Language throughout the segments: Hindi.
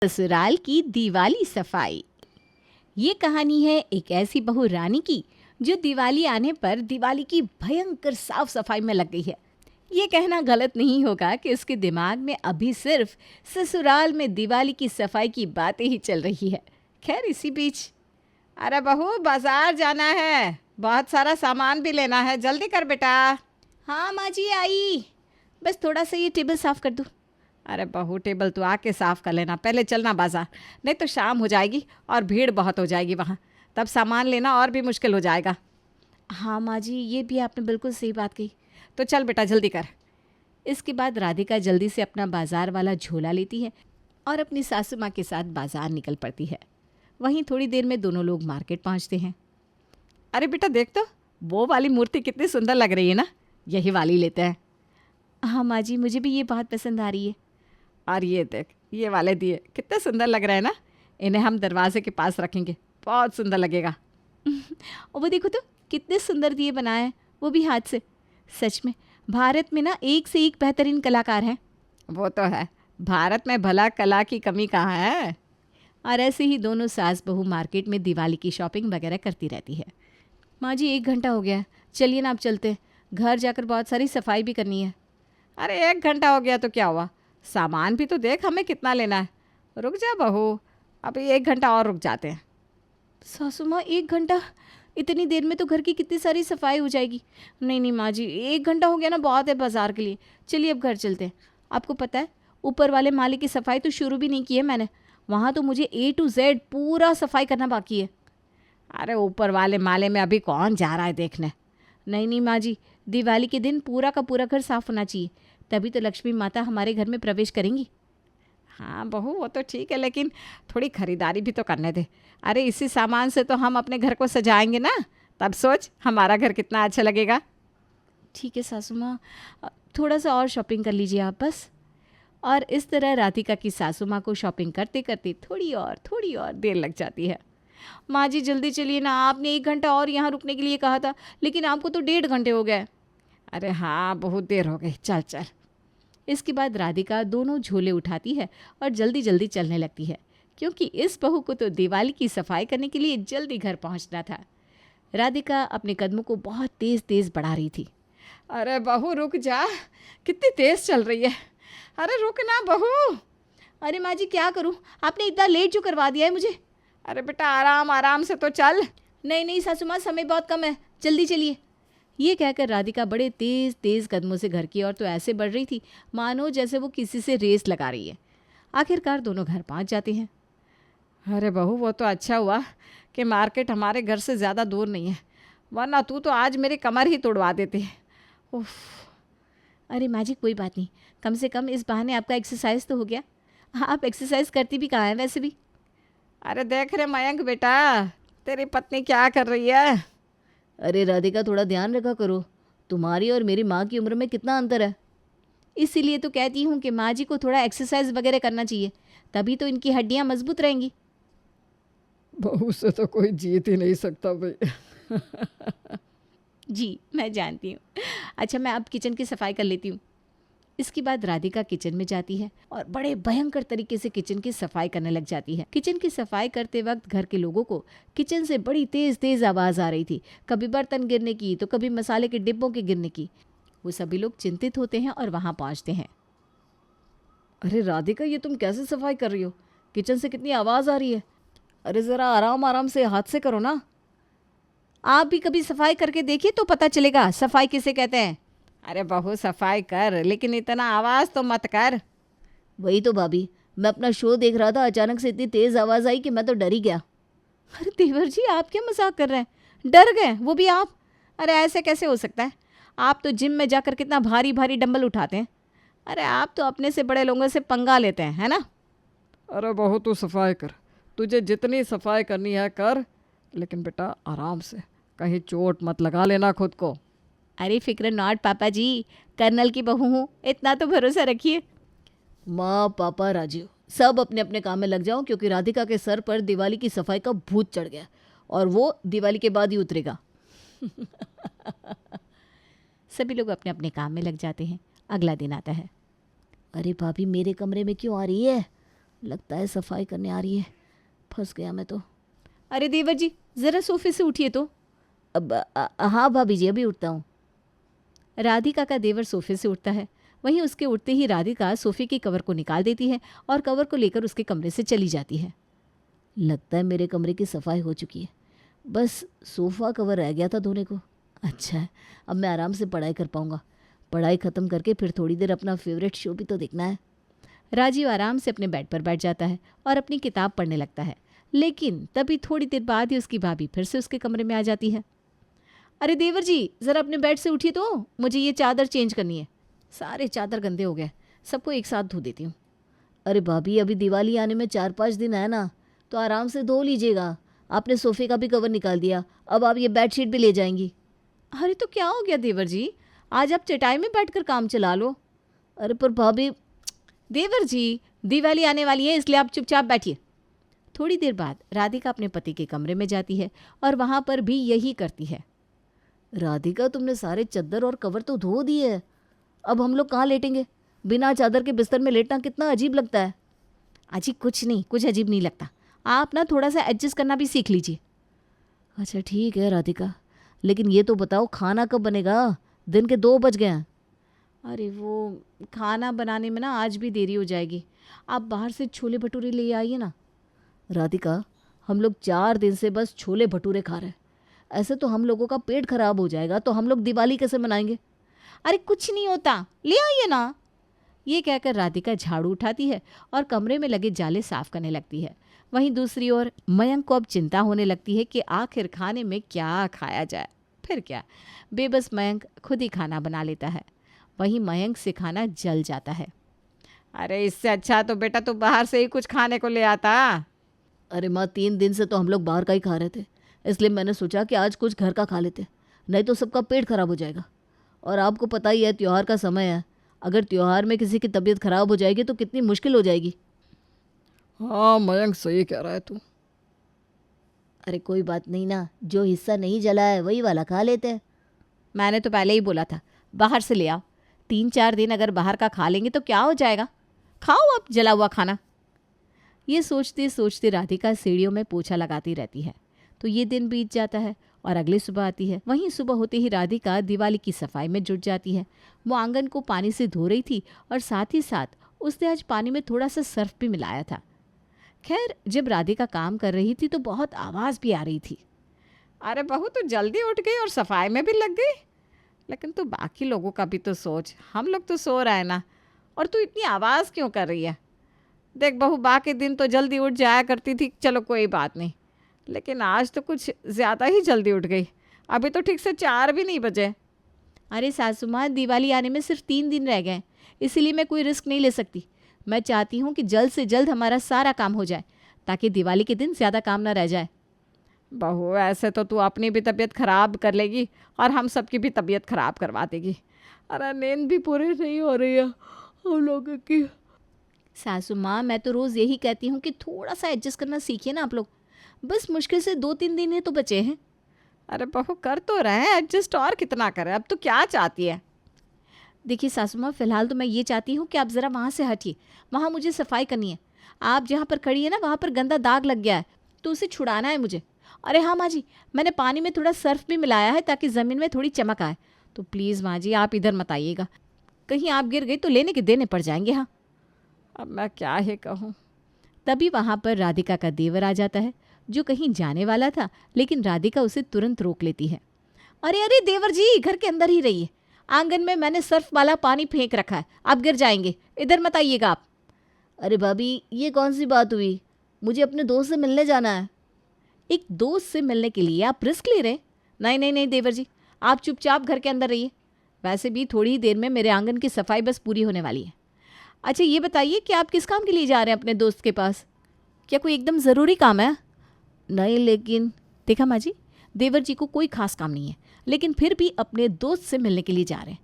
ससुराल की दिवाली सफाई। ये कहानी है एक ऐसी बहू रानी की जो दिवाली आने पर दिवाली की भयंकर साफ सफाई में लग गई है। ये कहना गलत नहीं होगा कि उसके दिमाग में अभी सिर्फ ससुराल में दिवाली की सफाई की बातें ही चल रही है। खैर इसी बीच, अरे बहू बाजार जाना है, बहुत सारा सामान भी लेना है, जल्दी कर बेटा। हाँ माँ जी आई, बस थोड़ा सा ये टेबल साफ कर दूँ। अरे बहू टेबल तो आके साफ़ कर लेना, पहले चलना बाज़ार, नहीं तो शाम हो जाएगी और भीड़ बहुत हो जाएगी वहाँ, तब सामान लेना और भी मुश्किल हो जाएगा। हाँ माँ जी, ये भी आपने बिल्कुल सही बात कही, तो चल बेटा जल्दी कर। इसके बाद राधिका जल्दी से अपना बाज़ार वाला झोला लेती है और अपनी सासू माँ के साथ बाज़ार निकल पड़ती है। वहीं थोड़ी देर में दोनों लोग मार्केट पहुँचते हैं। अरे बेटा देख तो, वो वाली मूर्ति कितनी सुंदर लग रही है ना, यही वाली लेते हैं। हाँ माँ जी, मुझे भी ये बहुत पसंद आ रही है। और ये देख, ये वाले दिए कितने सुंदर लग रहे हैं ना, इन्हें हम दरवाजे के पास रखेंगे, बहुत सुंदर लगेगा। और वो देखो तो कितने सुंदर दिए बनाए हैं, वो भी हाथ से। सच में भारत में ना एक से एक बेहतरीन कलाकार हैं। वो तो है, भारत में भला कला की कमी कहाँ है। और ऐसे ही दोनों सास बहू मार्केट में दिवाली की शॉपिंग वगैरह करती रहती है। माँ जी 1 घंटा हो गया है, चलिए ना आप चलते हैं, घर जाकर बहुत सारी सफाई भी करनी है। अरे 1 घंटा हो गया तो क्या हुआ, सामान भी तो देख हमें कितना लेना है। रुक जा बहू, अभी 1 घंटा और रुक जाते हैं। सासू माँ 1 घंटा, इतनी देर में तो घर की कितनी सारी सफाई हो जाएगी। नहीं नहीं माँ जी, 1 घंटा हो गया ना, बहुत है बाज़ार के लिए, चलिए अब घर चलते हैं। आपको पता है ऊपर वाले माले की सफाई तो शुरू भी नहीं की है मैंने, वहाँ तो मुझे A to Z पूरा सफाई करना बाकी है। अरे ऊपर वाले माले में अभी कौन जा रहा है देखने। नहीं नहीं माँ जी, दिवाली के दिन पूरा का पूरा घर साफ़ होना चाहिए, तभी तो लक्ष्मी माता हमारे घर में प्रवेश करेंगी। हाँ बहू वो तो ठीक है, लेकिन थोड़ी खरीदारी भी तो करने दे। अरे इसी सामान से तो हम अपने घर को सजाएंगे ना, तब सोच हमारा घर कितना अच्छा लगेगा। ठीक है सासू माँ, थोड़ा सा और शॉपिंग कर लीजिए आप बस। और इस तरह राधिका की सासू माँ को शॉपिंग करते करते थोड़ी और देर लग जाती है। माँ जी जल्दी चलिए ना, आपने 1 घंटा और यहाँ रुकने के लिए कहा था, लेकिन आपको तो 1.5 घंटे हो गए। अरे हाँ बहुत देर हो गई, चल चल। इसके बाद राधिका दोनों झोले उठाती है और जल्दी जल्दी चलने लगती है, क्योंकि इस बहू को तो दिवाली की सफाई करने के लिए जल्दी घर पहुंचना था। राधिका अपने कदमों को बहुत तेज़ तेज़ बढ़ा रही थी। अरे बहू रुक जा, कितनी तेज़ चल रही है, अरे रुक ना बहू। अरे माँ जी क्या करूँ, आपने इतना लेट जो करवा दिया है मुझे। अरे बेटा आराम आराम से तो चल। नहीं नहीं सासू माँ, समय बहुत कम है, जल्दी चलिए। ये कहकर राधिका बड़े तेज़ तेज़ कदमों से घर की ओर तो ऐसे बढ़ रही थी मानो जैसे वो किसी से रेस लगा रही है। आखिरकार दोनों घर पहुंच जाते हैं। अरे बहू वो तो अच्छा हुआ कि मार्केट हमारे घर से ज़्यादा दूर नहीं है, वरना तू तो आज मेरी कमर ही तोड़वा देती। उफ। अरे माँ जी कोई बात नहीं, कम से कम इस बहाने आपका एक्सरसाइज तो हो गया। हाँ, आप एक्सरसाइज करती भी कहाँ हैं वैसे भी। अरे देख रहे मयंक बेटा, तेरी पत्नी क्या कर रही है। अरे राधिका थोड़ा ध्यान रखा करो, तुम्हारी और मेरी माँ की उम्र में कितना अंतर है। इसीलिए तो कहती हूँ कि माँ जी को थोड़ा एक्सरसाइज वगैरह करना चाहिए, तभी तो इनकी हड्डियाँ मजबूत रहेंगी। बहू से तो कोई जीत ही नहीं सकता भाई। जी मैं जानती हूँ। अच्छा मैं अब किचन की सफाई कर लेती हूँ। इसके बाद राधिका किचन में जाती है और बड़े भयंकर तरीके से किचन की सफाई करने लग जाती है। किचन की सफाई करते वक्त घर के लोगों को किचन से बड़ी तेज तेज आवाज आ रही थी, कभी बर्तन गिरने की तो कभी मसाले के डिब्बों के गिरने की। वो सभी लोग चिंतित होते हैं और वहां पहुंचते हैं। अरे राधिका ये तुम कैसे सफाई कर रही हो, किचन से कितनी आवाज़ आ रही है। अरे ज़रा आराम आराम से हाथ से करो ना। आप भी कभी सफाई करके देखिए तो पता चलेगा सफाई किसे कहते हैं। अरे बहू सफाई कर, लेकिन इतना आवाज तो मत कर। वही तो भाभी, मैं अपना शो देख रहा था, अचानक से इतनी तेज़ आवाज़ आई कि मैं तो डर ही गया। अरे देवर जी आप क्या मजाक कर रहे हैं, डर गए वो भी आप। अरे ऐसे कैसे हो सकता है, आप तो जिम में जाकर कितना भारी भारी डंबल उठाते हैं। अरे आप तो अपने से बड़े लोगों से पंगा लेते हैं, है ना। अरे बहू तू सफाई कर, तुझे जितनी सफाई करनी है कर, लेकिन बेटा आराम से, कहीं चोट मत लगा लेना खुद को। अरे फिक्र नॉट पापा जी, कर्नल की बहू हूँ, इतना तो भरोसा रखिए। माँ पापा राजीव सब अपने अपने काम में लग जाओ, क्योंकि राधिका के सर पर दिवाली की सफाई का भूत चढ़ गया और वो दिवाली के बाद ही उतरेगा। सभी लोग अपने अपने काम में लग जाते हैं। अगला दिन आता है। अरे भाभी मेरे कमरे में क्यों आ रही है। लगता है सफाई करने आ रही है। फंस गया मैं तो। अरे देवर जी, ज़रा सोफे से उठिए तो। अब हाँ भाभी जी, अभी उठता हूँ। राधिका का देवर सोफे से उठता है। वहीं उसके उठते ही राधिका सोफे के कवर को निकाल देती है और कवर को लेकर उसके कमरे से चली जाती है। लगता है मेरे कमरे की सफाई हो चुकी है, बस सोफ़ा कवर रह गया था धोने को। अच्छा है, अब मैं आराम से पढ़ाई कर पाऊँगा। पढ़ाई ख़त्म करके फिर थोड़ी देर अपना फेवरेट शो भी तो देखना है। राजीव आराम से अपने बेड पर बैठ जाता है और अपनी किताब पढ़ने लगता है। लेकिन तभी थोड़ी देर बाद ही उसकी भाभी फिर से उसके कमरे में आ जाती है। अरे देवर जी, ज़रा अपने बेड से उठिए तो, मुझे ये चादर चेंज करनी है। सारे चादर गंदे हो गए, सबको एक साथ धो देती हूँ। अरे भाभी, अभी दिवाली आने में 4-5 दिन है ना, तो आराम से धो लीजिएगा। आपने सोफ़े का भी कवर निकाल दिया, अब आप ये बेडशीट भी ले जाएंगी। अरे तो क्या हो गया देवर जी, आज आप चटाई में बैठकर काम चला लो। अरे पर भाभी। देवर जी, दिवाली आने वाली है, इसलिए आप चुपचाप बैठिए। थोड़ी देर बाद राधिका अपने पति के कमरे में जाती है और वहाँ पर भी यही करती है। राधिका, तुमने सारे चद्दर और कवर तो धो दिए है, अब हम लोग कहाँ लेटेंगे? बिना चादर के बिस्तर में लेटना कितना अजीब लगता है। अजी कुछ नहीं, कुछ अजीब नहीं लगता। आप ना थोड़ा सा एडजस्ट करना भी सीख लीजिए। अच्छा ठीक है राधिका, लेकिन ये तो बताओ खाना कब बनेगा? दिन के 2 बज गए हैं। अरे वो खाना बनाने में ना आज भी देरी हो जाएगी। आप बाहर से छोले भटूरे ले आइए ना। राधिका, हम लोग 4 दिन से बस छोले भटूरे खा रहे हैं। ऐसे तो हम लोगों का पेट खराब हो जाएगा, तो हम लोग दिवाली कैसे मनाएंगे? अरे कुछ नहीं होता, ले आइए ना। ये कहकर राधिका झाड़ू उठाती है और कमरे में लगे जाले साफ करने लगती है। वहीं दूसरी ओर मयंक को अब चिंता होने लगती है कि आखिर खाने में क्या खाया जाए। फिर क्या, बेबस मयंक खुद ही खाना बना लेता है। वहीं मयंक से खाना जल जाता है। अरे इससे अच्छा तो बेटा तू बाहर से ही कुछ खाने को ले आता। अरे माँ, 3 दिन से तो हम लोग बाहर का ही खा रहे थे, इसलिए मैंने सोचा कि आज कुछ घर का खा लेते, नहीं तो सबका पेट खराब हो जाएगा। और आपको पता ही है, त्यौहार का समय है। अगर त्यौहार में किसी की तबीयत खराब हो जाएगी तो कितनी मुश्किल हो जाएगी। हाँ मयंक, सही कह रहा है तू। अरे कोई बात नहीं ना, जो हिस्सा नहीं जला है वही वाला खा लेते हैं। मैंने तो पहले ही बोला था, बाहर से ले आओ। 3-4 दिन अगर बाहर का खा लेंगे तो क्या हो जाएगा। खाओ अब जला हुआ खाना। ये सोचते सोचते राधिका सीढ़ियों में पोछा लगाती रहती है। तो ये दिन बीत जाता है और अगली सुबह आती है। वहीं सुबह होते ही राधिका दिवाली की सफाई में जुट जाती है। वो आंगन को पानी से धो रही थी और साथ ही साथ उसने आज पानी में थोड़ा सा सर्फ भी मिलाया था। खैर, जब राधिका काम कर रही थी तो बहुत आवाज़ भी आ रही थी। अरे बहू, तो जल्दी उठ गई और सफाई में भी लग गई। लेकिन तू बाकी लोगों का भी तो सोच, हम लोग तो सो रहे हैं ना, और तू इतनी आवाज़ क्यों कर रही है। देख बहू, बाकी दिन तो जल्दी उठ जाया करती थी, चलो कोई बात नहीं, लेकिन आज तो कुछ ज़्यादा ही जल्दी उठ गई। अभी तो ठीक से 4 भी नहीं बजे। अरे सासू माँ, दिवाली आने में सिर्फ 3 दिन रह गए, इसीलिए मैं कोई रिस्क नहीं ले सकती। मैं चाहती हूँ कि जल्द से जल्द हमारा सारा काम हो जाए, ताकि दिवाली के दिन ज़्यादा काम ना रह जाए। बहू, ऐसे तो तू अपनी भी तबीयत ख़राब कर लेगी और हम सबकी भी तबीयत ख़राब करवा देगी। अरे नींद भी पूरी नहीं हो रही है हम लोगों की। सासू माँ, मैं तो रोज़ यही कहती हूँ कि थोड़ा सा एडजस्ट करना सीखिए ना आप लोग। बस मुश्किल से 2-3 दिन ही तो बचे हैं। अरे बहू, कर तो रहे हैं एडजस्ट, और कितना करें। अब तो क्या चाहती है? देखिए सासू माँ, फ़िलहाल तो मैं ये चाहती हूँ कि आप ज़रा वहाँ से हटिए। वहाँ मुझे सफाई करनी है। आप जहाँ पर खड़ी है ना, वहाँ पर गंदा दाग लग गया है, तो उसे छुड़ाना है मुझे। अरे हाँ माँ जी, मैंने पानी में थोड़ा सर्फ भी मिलाया है ताकि ज़मीन में थोड़ी चमक आए। तो प्लीज़ माँ जी, आप इधर मत आइएगा, कहीं आप गिर गई तो लेने के देने पड़ जाएंगे। हाँ, अब मैं क्या ही कहूँ। तभी वहाँ पर राधिका का देवर आ जाता है, जो कहीं जाने वाला था, लेकिन राधिका उसे तुरंत रोक लेती है। अरे अरे देवर जी, घर के अंदर ही रहिए। आंगन में मैंने सर्फ वाला पानी फेंक रखा है, आप गिर जाएंगे, इधर मत आइएगा आप। अरे भाभी, ये कौन सी बात हुई? मुझे अपने दोस्त से मिलने जाना है। एक दोस्त से मिलने के लिए आप रिस्क ले रहे हैं? नहीं नहीं नहीं देवर जी, आप चुपचाप घर के अंदर रहिए। वैसे भी थोड़ी ही देर में मेरे आंगन की सफाई बस पूरी होने वाली है। अच्छा ये बताइए कि आप किस काम के लिए जा रहे हैं अपने दोस्त के पास? क्या कोई एकदम ज़रूरी काम है? नहीं, लेकिन देखा माँ जी, देवर जी को कोई खास काम नहीं है, लेकिन फिर भी अपने दोस्त से मिलने के लिए जा रहे हैं।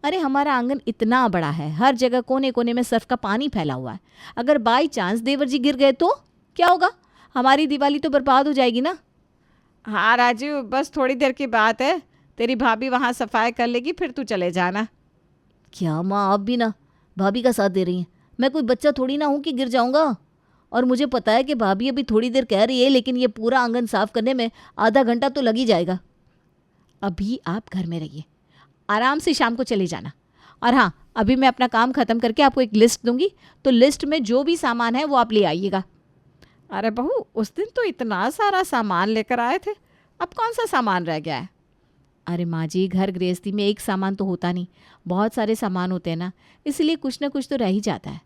अरे हमारा आंगन इतना बड़ा है, हर जगह कोने कोने में सर्फ का पानी फैला हुआ है। अगर बाई चांस देवर जी गिर गए तो क्या होगा? हमारी दिवाली तो बर्बाद हो जाएगी ना। हाँ राजू, बस थोड़ी देर की बात है, तेरी भाभी वहाँ सफाई कर लेगी, फिर तू चले जाना। क्या माँ, आप भी ना भाभी का साथ दे रही हैं? मैं कोई बच्चा थोड़ी ना हूँ कि गिर जाऊँगा। और मुझे पता है कि भाभी अभी थोड़ी देर कह रही है, लेकिन ये पूरा आंगन साफ करने में आधा घंटा तो लग ही जाएगा। अभी आप घर में रहिए, आराम से शाम को चले जाना। और हाँ, अभी मैं अपना काम ख़त्म करके आपको एक लिस्ट दूंगी, तो लिस्ट में जो भी सामान है वो आप ले आइएगा। अरे बहू, उस दिन तो इतना सारा सामान लेकर आए थे, अब कौन सा सामान रह गया है? अरे माँ जी, घर गृहस्थी में एक सामान तो होता नहीं, बहुत सारे सामान होते हैं ना, इसलिए कुछ ना कुछ तो रह ही जाता है।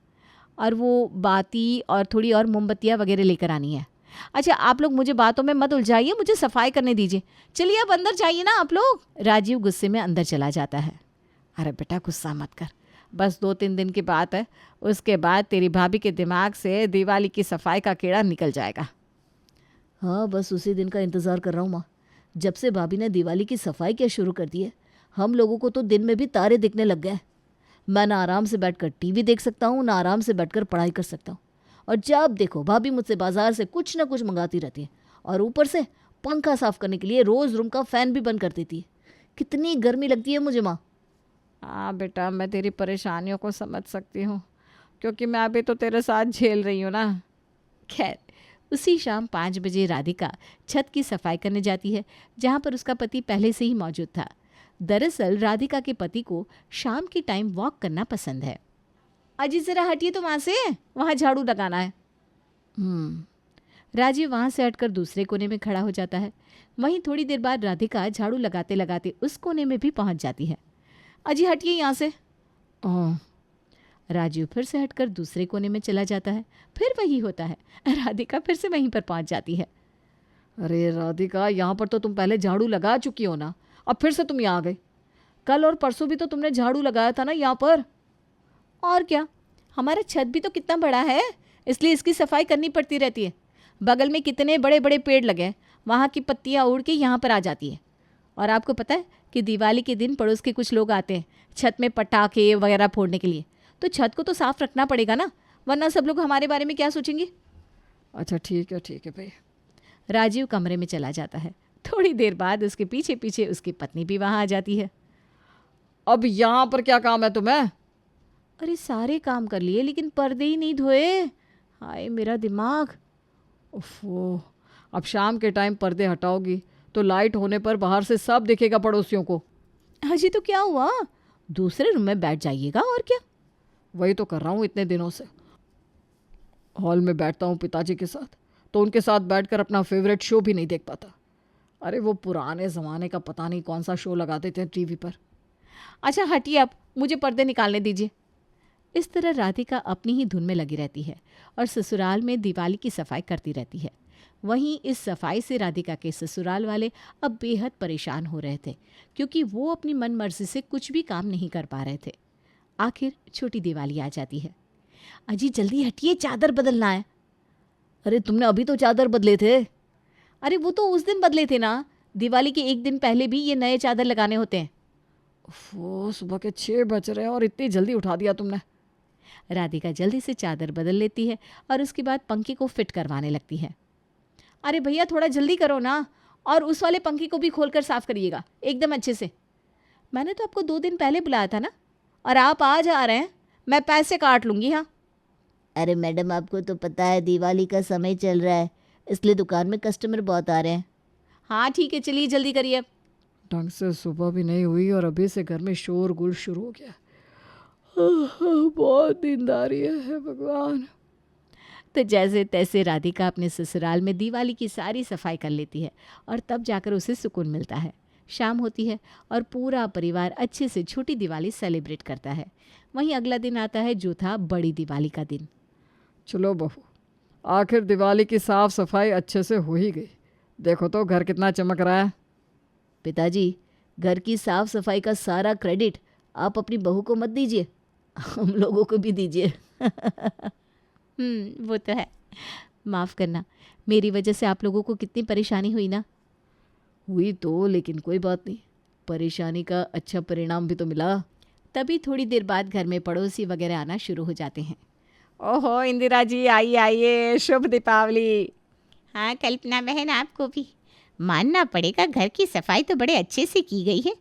और वो बाती और थोड़ी और मोमबत्तियाँ वगैरह लेकर आनी है। अच्छा, आप लोग मुझे बातों में मत उलझाइए, मुझे सफाई करने दीजिए। चलिए अब अंदर जाइए ना आप लोग। राजीव गुस्से में अंदर चला जाता है। अरे बेटा, गुस्सा मत कर, बस 2-3 दिन की बात है, उसके बाद तेरी भाभी के दिमाग से दिवाली की सफाई का कीड़ा निकल जाएगा। हाँ, बस उसी दिन का इंतज़ार कर रहा हूँ माँ। जब से भाभी ने दिवाली की सफाई क्या शुरू कर दी है, हम लोगों को तो दिन में भी तारे दिखने लग गए। मैं ना आराम से बैठकर टीवी देख सकता हूँ, ना आराम से बैठकर पढ़ाई कर सकता हूँ। और जब देखो भाभी मुझसे बाजार से कुछ ना कुछ मंगाती रहती है, और ऊपर से पंखा साफ करने के लिए रोज़ रूम का फ़ैन भी बंद कर देती है। कितनी गर्मी लगती है मुझे माँ। हाँ बेटा, मैं तेरी परेशानियों को समझ सकती हूँ, क्योंकि मैं अभी तो तेरे साथ झेल रही हूँ ना। खैर, उसी शाम 5 बजे राधिका छत की सफाई करने जाती है, जहाँ पर उसका पति पहले से ही मौजूद था। दरअसल राधिका के पति को शाम के टाइम वॉक करना पसंद है। अजी ज़रा हटिए तो वहाँ से, वहाँ झाड़ू लगाना है। राजीव वहाँ से हटकर दूसरे कोने में खड़ा हो जाता है। वहीं थोड़ी देर बाद राधिका झाड़ू लगाते लगाते उस कोने में भी पहुँच जाती है। अजी हटिए यहाँ से। राजीव फिर से हटकर दूसरे कोने में चला जाता है। फिर वही होता है, राधिका फिर से वहीं पर पहुँच जाती है। अरे राधिका, यहाँ पर तो तुम पहले झाड़ू लगा चुकी हो ना, अब फिर से तुम यहाँ आ गई। कल और परसों भी तो तुमने झाड़ू लगाया था ना यहाँ पर। और क्या, हमारा छत भी तो कितना बड़ा है, इसलिए इसकी सफाई करनी पड़ती रहती है। बगल में कितने बड़े बड़े पेड़ लगे हैं, वहाँ की पत्तियाँ उड़ के यहाँ पर आ जाती है। और आपको पता है कि दिवाली के दिन पड़ोस के कुछ लोग आते हैं छत में पटाखे वगैरह फोड़ने के लिए, तो छत को तो साफ रखना पड़ेगा ना, वरना सब लोग हमारे बारे में क्या सोचेंगे। अच्छा ठीक है भाई। राजीव कमरे में चला जाता है। थोड़ी देर बाद उसके पीछे पीछे उसकी पत्नी भी वहाँ आ जाती है। अब यहाँ पर क्या काम है तुम्हें? अरे सारे काम कर लिए, लेकिन पर्दे ही नहीं धोए। हाय मेरा दिमाग। ओफो, अब शाम के टाइम पर्दे हटाओगी तो लाइट होने पर बाहर से सब दिखेगा पड़ोसियों को। हाजी तो क्या हुआ, दूसरे रूम में बैठ जाइएगा, और क्या। वही तो कर रहा हूँ इतने दिनों से। हॉल में बैठता हूँ पिताजी के साथ, तो उनके साथ बैठकर अपना फेवरेट शो भी नहीं देख पाता। अरे वो पुराने ज़माने का पता नहीं कौन सा शो लगाते थे टीवी पर। अच्छा हटिए, अब मुझे पर्दे निकालने दीजिए। इस तरह राधिका अपनी ही धुन में लगी रहती है और ससुराल में दिवाली की सफाई करती रहती है। वहीं इस सफाई से राधिका के ससुराल वाले अब बेहद परेशान हो रहे थे, क्योंकि वो अपनी मन मर्जी से कुछ भी काम नहीं कर पा रहे थे। आखिर छोटी दिवाली आ जाती है। अजी जल्दी हटिए, चादर बदलना है। अरे तुमने अभी तो चादर बदले थे। अरे वो तो उस दिन बदले थे ना, दिवाली के एक दिन पहले भी ये नए चादर लगाने होते हैं। ओफो, सुबह के 6 बज रहे हैं और इतनी जल्दी उठा दिया तुमने। राधिका जल्दी से चादर बदल लेती है और उसके बाद पंखे को फिट करवाने लगती है। अरे भैया थोड़ा जल्दी करो ना, और उस वाले पंखे को भी खोलकर साफ करिएगा एकदम अच्छे से। मैंने तो आपको 2 दिन पहले बुलाया था ना, और आप आज आ रहे हैं, मैं पैसे काट लूँगी। हाँ अरे मैडम, आपको तो पता है दिवाली का समय चल रहा है, इसलिए दुकान में कस्टमर बहुत आ रहे हैं। हाँ ठीक है, चलिए जल्दी करिए। ढंग से सुबह भी नहीं हुई और अभी से घर में शोर गुल शुरू हो गया। बहुत नींदारी है भगवान। तो जैसे तैसे राधिका अपने ससुराल में दिवाली की सारी सफाई कर लेती है, और तब जाकर उसे सुकून मिलता है। शाम होती है और पूरा परिवार अच्छे से छोटी दिवाली सेलिब्रेट करता है। वहीं अगला दिन आता है, जो था बड़ी दिवाली का दिन। चलो बहू, आखिर दिवाली की साफ सफाई अच्छे से हो ही गई। देखो तो घर कितना चमक रहा है। पिताजी, घर की साफ सफाई का सारा क्रेडिट आप अपनी बहू को मत दीजिए, हम लोगों को भी दीजिए। वो तो है, माफ़ करना, मेरी वजह से आप लोगों को कितनी परेशानी हुई ना। हुई तो, लेकिन कोई बात नहीं, परेशानी का अच्छा परिणाम भी तो मिला। तभी थोड़ी देर बाद घर में पड़ोसी वगैरह आना शुरू हो जाते हैं। ओहो इंदिरा जी, आइए आइए, शुभ दीपावली। हाँ कल्पना बहन, आपको भी। मानना पड़ेगा, घर की सफाई तो बड़े अच्छे से की गई है,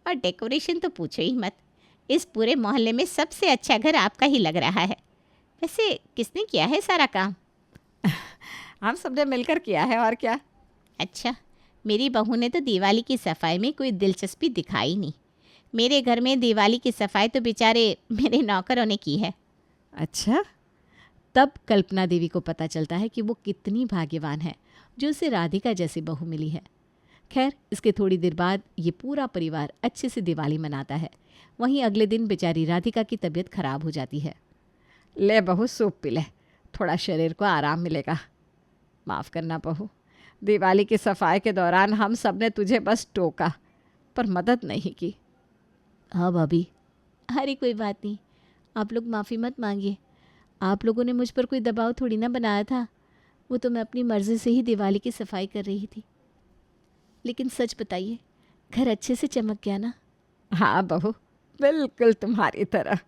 और डेकोरेशन तो पूछो ही मत। इस पूरे मोहल्ले में सबसे अच्छा घर आपका ही लग रहा है। वैसे किसने किया है सारा काम? हम सबने मिलकर किया है और क्या। अच्छा, मेरी बहू ने तो दिवाली की सफाई में कोई दिलचस्पी दिखाई नहीं। मेरे घर में दिवाली की सफाई तो बेचारे मेरे नौकरों ने की है। अच्छा, तब कल्पना देवी को पता चलता है कि वो कितनी भाग्यवान है जो उसे राधिका जैसी बहू मिली है। खैर, इसके थोड़ी देर बाद ये पूरा परिवार अच्छे से दिवाली मनाता है। वहीं अगले दिन बेचारी राधिका की तबीयत खराब हो जाती है। ले बहू, सूप पी ले, थोड़ा शरीर को आराम मिलेगा। माफ़ करना बहू, दिवाली की सफाई के दौरान हम सब ने तुझे बस टोका पर मदद नहीं की। हाँ भाभी। अरे कोई बात नहीं, आप लोग माफ़ी मत मांगिए। आप लोगों ने मुझ पर कोई दबाव थोड़ी ना बनाया था। वो तो मैं अपनी मर्ज़ी से ही दिवाली की सफाई कर रही थी। लेकिन सच बताइए, घर अच्छे से चमक गया ना? हाँ बहू, बिल्कुल तुम्हारी तरह।